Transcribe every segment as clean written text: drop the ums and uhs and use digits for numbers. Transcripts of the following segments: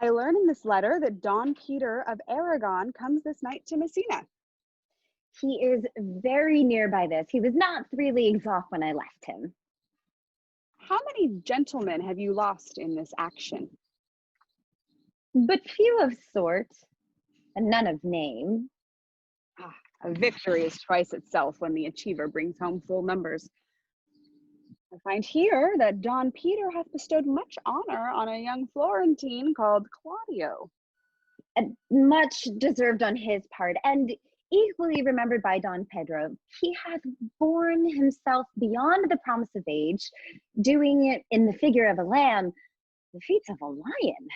I learn in this letter that Don Peter of Aragon comes this night to Messina. He is very nearby this. He was not 3 leagues off when I left him. How many gentlemen have you lost in this action? But few of sort, and none of name. A victory is twice itself when the achiever brings home full numbers. I find here that Don Peter hath bestowed much honor on a young Florentine called Claudio. And much deserved on his part, and equally remembered by Don Pedro. He hath borne himself beyond the promise of age, doing it in the figure of a lamb, the feats of a lion.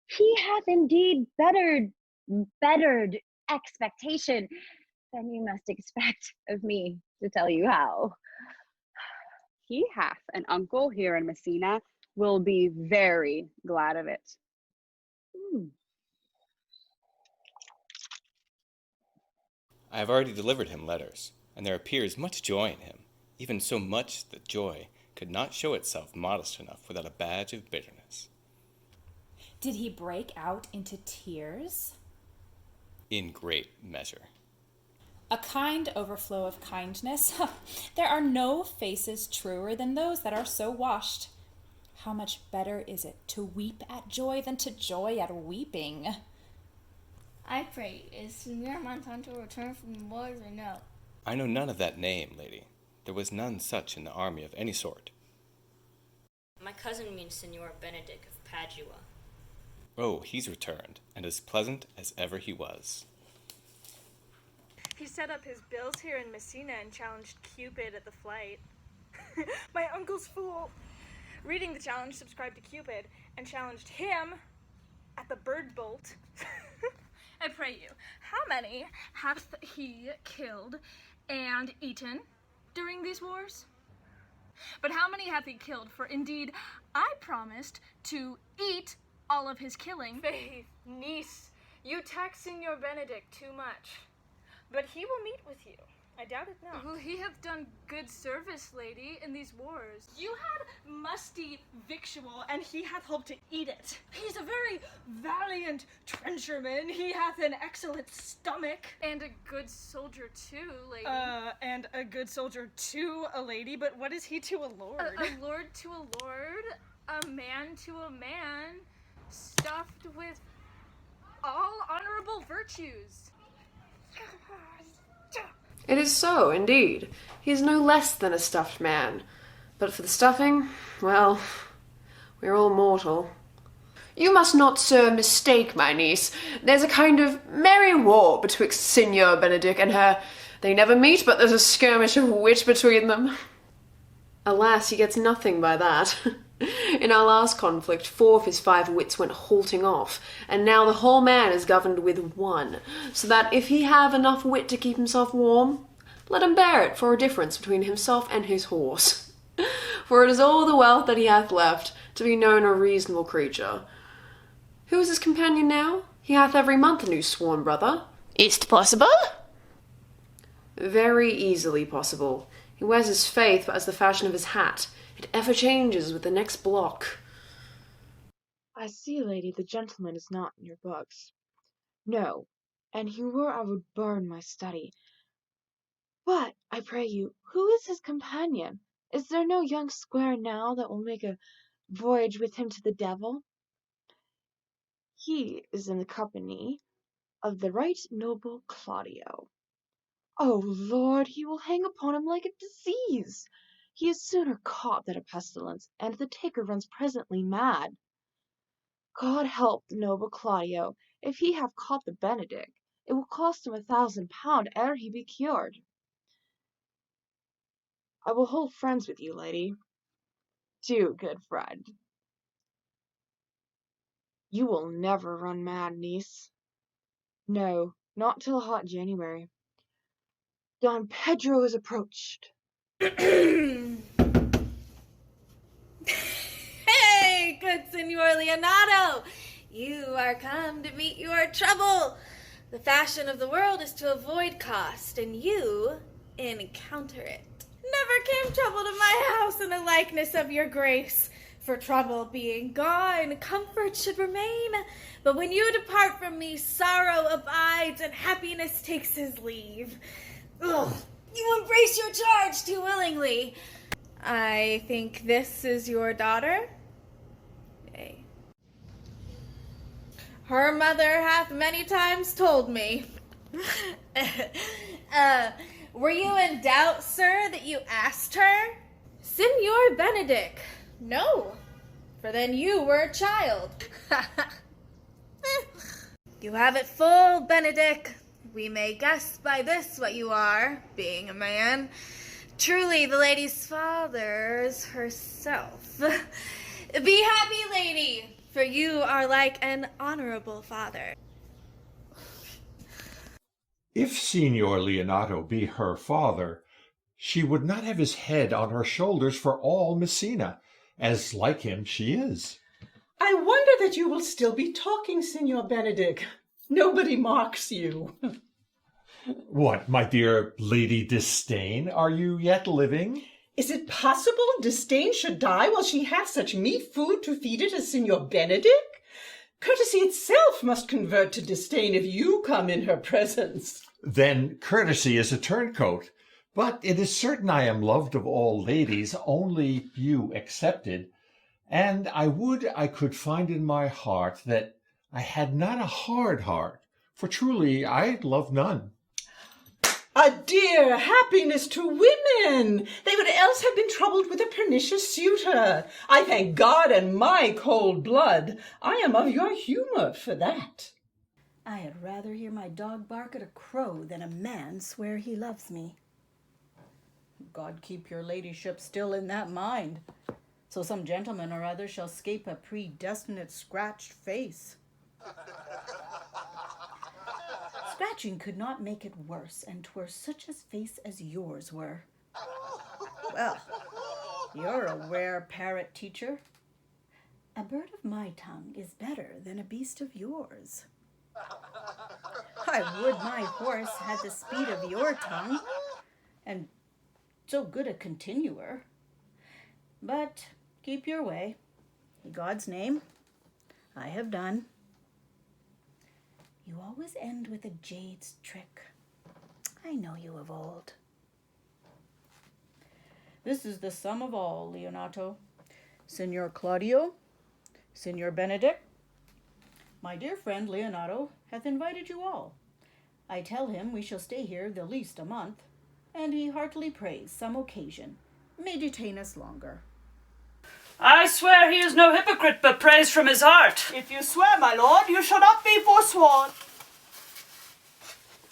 He hath indeed bettered expectation than you must expect of me to tell you how. He hath an uncle here in Messina, will be very glad of it. I have already delivered him letters, and there appears much joy in him, even so much that joy could not show itself modest enough without a badge of bitterness. Did he break out into tears? In great measure. A kind overflow of kindness. There are no faces truer than those that are so washed. How much better is it to weep at joy than to joy at weeping? I pray, is Senor Monsanto returned from the wars or no? I know none of that name, lady. There was none such in the army of any sort. My cousin means Senor Benedick of Padua. Oh, he's returned, and as pleasant as ever he was. He set up his bills here in Messina and challenged Cupid at the flight. My uncle's fool. Reading the challenge, subscribed to Cupid, and challenged him at the bird bolt. I pray you, how many hath he killed and eaten during these wars? But how many hath he killed? For indeed, I promised to eat all of his killing. Faith, niece, you tax Senor Benedick too much. But he will meet with you. I doubt it not. Well, he hath done good service, lady, in these wars. You had musty victual, and he hath hoped to eat it. He's a very valiant trencherman. He hath an excellent stomach. And a good soldier, too, lady. And a good soldier to a lady, but what is he to a lord? A lord to a lord, a man to a man, stuffed with all honorable virtues. It is so, indeed. He is no less than a stuffed man. But for the stuffing, well, we are all mortal. You must not, sir, mistake my niece. There's a kind of merry war betwixt Signor Benedick and her. They never meet, but there's a skirmish of wit between them. Alas, he gets nothing by that. In our last conflict, 4 of his 5 wits went halting off, and now the whole man is governed with 1, so that if he have enough wit to keep himself warm, let him bear it for a difference between himself and his horse. For it is all the wealth that he hath left, to be known a reasonable creature. Who is his companion now? He hath every month a new sworn brother. Is't possible? Very easily possible. He wears his faith but as the fashion of his hat. It ever changes with the next block. I see, lady, the gentleman is not in your books. No, and he were I would burn my study. But, I pray you, who is his companion? Is there no young squire now that will make a voyage with him to the devil? He is in the company of the right noble Claudio. Oh, Lord, he will hang upon him like a disease. He is sooner caught than a pestilence, and the taker runs presently mad. God help the noble Claudio, if he have caught the Benedick, it will cost him £1,000 ere he be cured. I will hold friends with you, lady. Do, good friend. You will never run mad, niece. No, not till hot January. Don Pedro is approached. Hey, good Senor Leonato! You are come to meet your trouble. The fashion of the world is to avoid cost, and you encounter it. Never came trouble to my house in the likeness of your grace. For trouble being gone, comfort should remain. But when you depart from me, sorrow abides and happiness takes his leave. Ugh, you embrace your charge too willingly. I think this is your daughter? Nay. Her mother hath many times told me. Were you in doubt, sir, that you asked her? Signor Benedick. No, for then you were a child. You have it full, Benedick. We may guess by this what you are, being a man. Truly, the lady's father's herself. Be happy, lady, for you are like an honorable father. If Signor Leonato be her father, she would not have his head on her shoulders for all Messina, as like him she is. I wonder that you will still be talking, Signor Benedick. Nobody marks you. What, my dear Lady Disdain, are you yet living? Is it possible Disdain should die while she hath such meat food to feed it as Signor Benedick? Courtesy itself must convert to disdain if you come in her presence. Then courtesy is a turncoat. But it is certain I am loved of all ladies, only you excepted. And I would I could find in my heart that I had not a hard heart, for truly I love none. A dear happiness to women! They would else have been troubled with a pernicious suitor. I thank God and my cold blood. I am of your humour for that. I had rather hear my dog bark at a crow than a man swear he loves me. God keep your ladyship still in that mind, so some gentleman or other shall scape a predestinate scratched face. Scratching could not make it worse, and 'twere such a face as yours were. Well, you're a rare parrot teacher. A bird of my tongue is better than a beast of yours. I would my horse had the speed of your tongue, and so good a continuer. But keep your way. In God's name, I have done. You always end with a jade's trick. I know you of old. This is the sum of all, Leonato. Signor Claudio, Signor Benedick, my dear friend Leonato hath invited you all. I tell him we shall stay here the least a month, and he heartily prays some occasion may detain us longer. I swear he is no hypocrite, but prays from his heart. If you swear, my lord, you shall not be forsworn.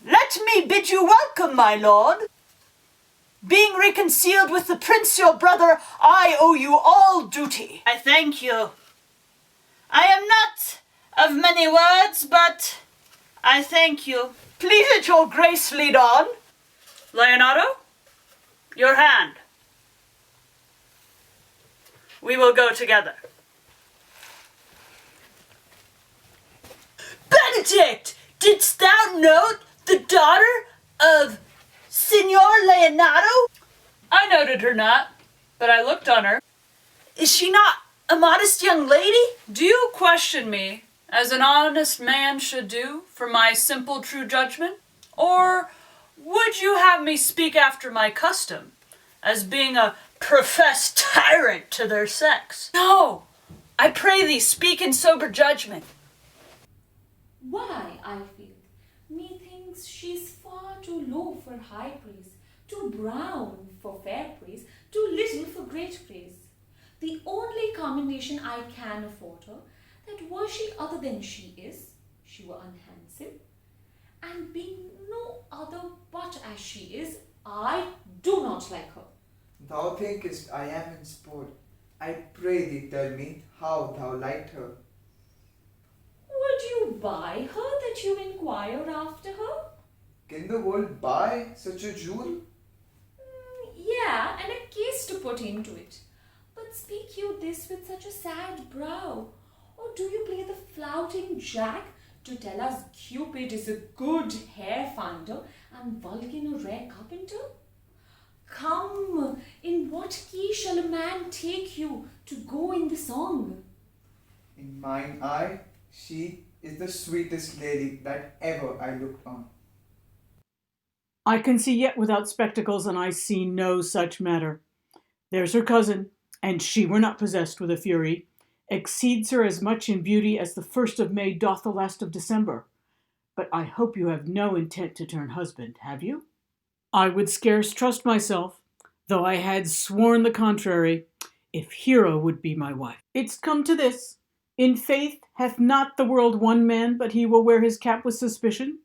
Let me bid you welcome, my lord. Being reconciled with the prince your brother, I owe you all duty. I thank you. I am not of many words, but I thank you. Please it your grace lead on. Leonato, your hand. We will go together. Benedict, didst thou note the daughter of Signor Leonato? I noted her not, but I looked on her. Is she not a modest young lady? Do you question me, as an honest man should do, for my simple true judgment? Or would you have me speak after my custom, as being a professed tyrant to their sex? No, I pray thee, speak in sober judgment. Why, I feel, methinks she's far too low for high praise, too brown for fair praise, too little for great praise. The only commendation I can afford her, that were she other than she is, she were unhandsome, and being no other but as she is, I do not like her. Thou thinkest I am in sport. I pray thee tell me how thou liked her. Would you buy her that you inquire after her? Can the world buy such a jewel? Yeah, and a case to put into it. But speak you this with such a sad brow? Or do you play the flouting jack to tell us Cupid is a good hair finder and Vulcan a rare carpenter? Come, in what what key shall a man take you to go in the song? In mine eye, she is the sweetest lady that ever I looked on. I can see yet without spectacles, and I see no such matter. There's her cousin, and she were not possessed with a fury, exceeds her as much in beauty as the 1st of May doth the last of December. But I hope you have no intent to turn husband, have you? I would scarce trust myself, though I had sworn the contrary, if Hero would be my wife. It's come to this. In faith, hath not the world one man, but he will wear his cap with suspicion?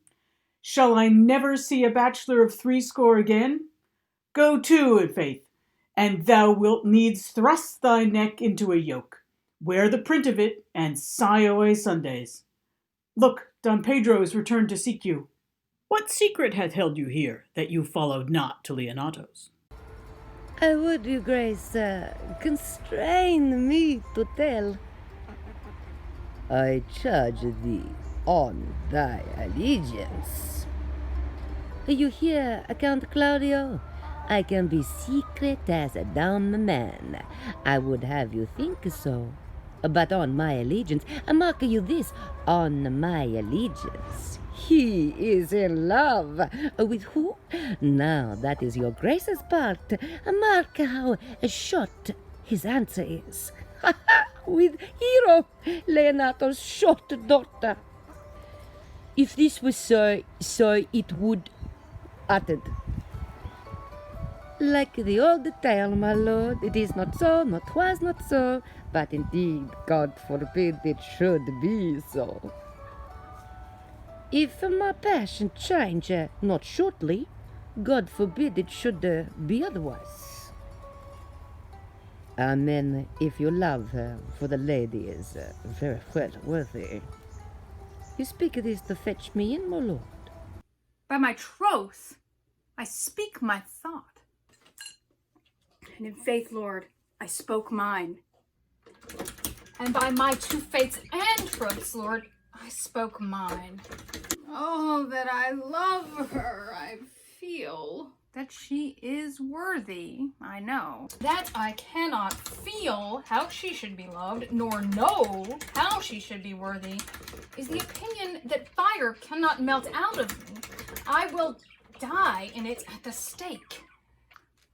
Shall I never see a bachelor of 80 again? Go to, in faith, and thou wilt needs thrust thy neck into a yoke, wear the print of it, and sigh away Sundays. Look, Don Pedro is returned to seek you. What secret hath held you here, that you followed not to Leonato's? I would, your grace, constrain me to tell. I charge thee on thy allegiance. You hear, Count Claudio? I can be secret as a dumb man. I would have you think so. But on my allegiance, mark you this, on my allegiance, he is in love. With who? Now that is your grace's part. Mark how short his answer is. With Hero, Leonato's short daughter. If this was so it would uttered. Like the old tale, my lord, it is not so, not was not so, but indeed, God forbid it should be so. If my passion change not shortly, God forbid it should be otherwise. Amen, if you love her, for the lady is very well worthy. You speak this to fetch me in, my lord. By my troth, I speak my thought. And in faith, Lord, I spoke mine. And by my 2 fates and troths, Lord, I spoke mine. Oh, that I love her, I feel. That she is worthy, I know. That I cannot feel how she should be loved, nor know how she should be worthy, is the opinion that fire cannot melt out of me. I will die in it at the stake.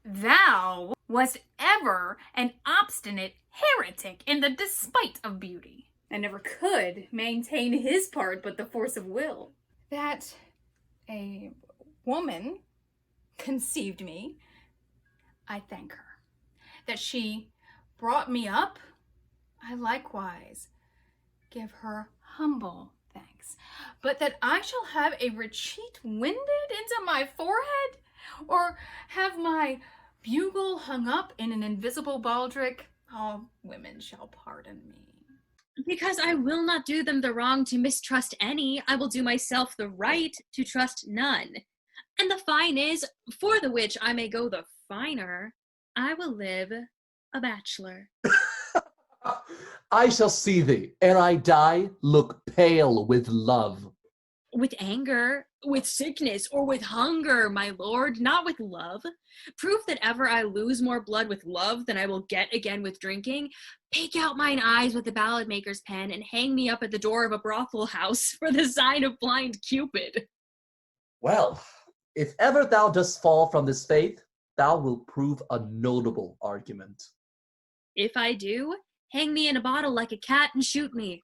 Thou wast ever an obstinate heretic in the despite of beauty, and never could maintain his part but the force of will. That a woman conceived me, I thank her. That she brought me up, I likewise give her humble thanks. But that I shall have a retreat winded into my forehead, or have my bugle hung up in an invisible baldric, all women shall pardon me. Because I will not do them the wrong to mistrust any, I will do myself the right to trust none. And the fine is, for the which I may go the finer, I will live a bachelor. I shall see thee, ere I die, look pale with love. With anger, with sickness, or with hunger, my lord, not with love. Proof that ever I lose more blood with love than I will get again with drinking, pick out mine eyes with the ballad maker's pen, and hang me up at the door of a brothel house for the sign of blind Cupid. Well, if ever thou dost fall from this faith, thou wilt prove a notable argument. If I do, hang me in a bottle like a cat and shoot me.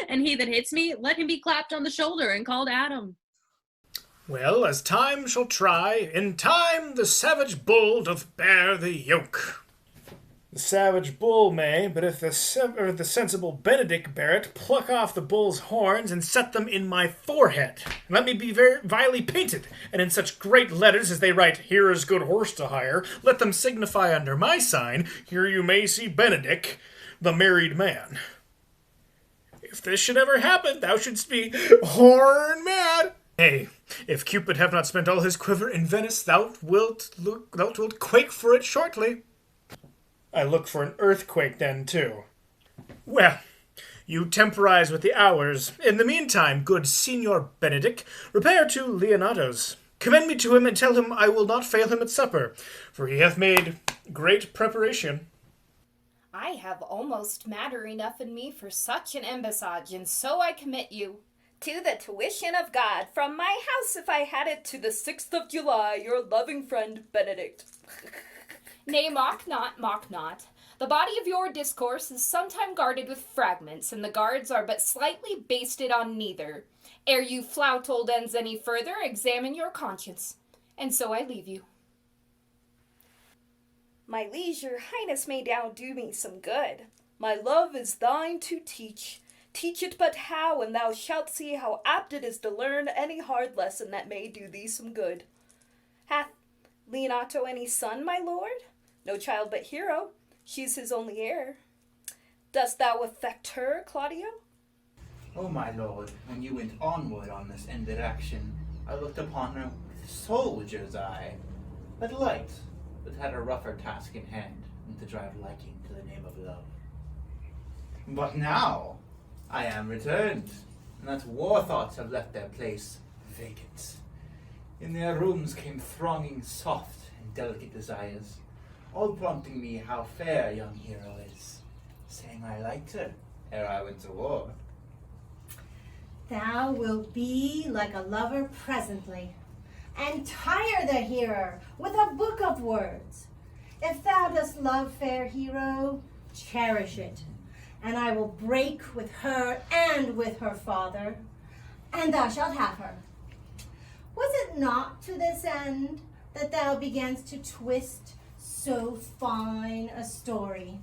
And he that hits me, let him be clapped on the shoulder and called Adam. Well, as time shall try, in time the savage bull doth bear the yoke. The savage bull may, but if the sensible Benedick bear it, pluck off the bull's horns and set them in my forehead, and let me be very vilely painted, and in such great letters as they write, "Here is good horse to hire," let them signify under my sign, "Here you may see Benedick, the married man." If this should ever happen, thou shouldst be horn mad. Nay, if Cupid have not spent all his quiver in Venice, thou wilt quake for it shortly. I look for an earthquake then, too. Well, you temporize with the hours. In the meantime, good Signor Benedick, repair to Leonato's. Commend me to him, and tell him I will not fail him at supper, for he hath made great preparation. I have almost matter enough in me for such an embassage, and so I commit you. To the tuition of God, from my house if I had it, to the 6th of July, your loving friend, Benedick. Nay, mock not, mock not. The body of your discourse is sometime guarded with fragments, and the guards are but slightly basted on neither. Ere you flout old ends any further, examine your conscience. And so I leave you. My liege, your highness may now do me some good. My love is thine to teach. Teach it but how, and thou shalt see how apt it is to learn any hard lesson that may do thee some good. Hath Leonato any son, my lord? No child but Hero. She's his only heir. Dost thou affect her, Claudio? Oh, my lord, when you went onward on this ended action, I looked upon her with a soldier's eye, but light, but had a rougher task in hand than to drive liking to the name of love. But now I am returned, and that war thoughts have left their place vacant. In their rooms came thronging soft and delicate desires, all prompting me how fair young Hero is, saying I liked her ere I went to war. Thou wilt be like a lover presently, and tire the hearer with a book of words. If thou dost love fair Hero, cherish it, and I will break with her and with her father, and thou shalt have her. Was it not to this end that thou beganst to twist so fine a story?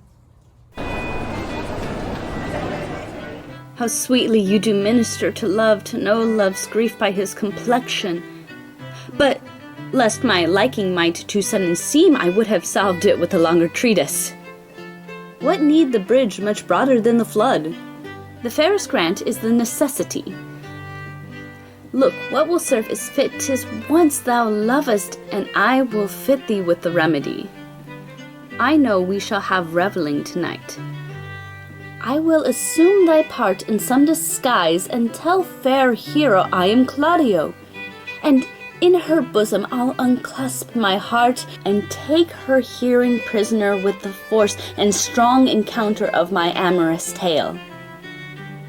How sweetly you do minister to love, to know love's grief by his complexion. But, lest my liking might too sudden seem, I would have solved it with a longer treatise. What need the bridge much broader than the flood? The fairest grant is the necessity. Look, what will serve is fit, 'tis once thou lovest, and I will fit thee with the remedy. I know we shall have revelling tonight. I will assume thy part in some disguise, and tell fair Hero I am Claudio, and in her bosom I'll unclasp my heart, and take her hearing prisoner with the force and strong encounter of my amorous tale.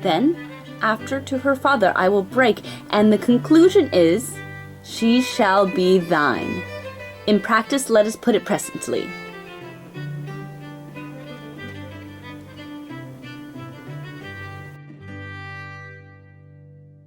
Then, after to her father I will break, and the conclusion is, she shall be thine. In practice let us put it presently.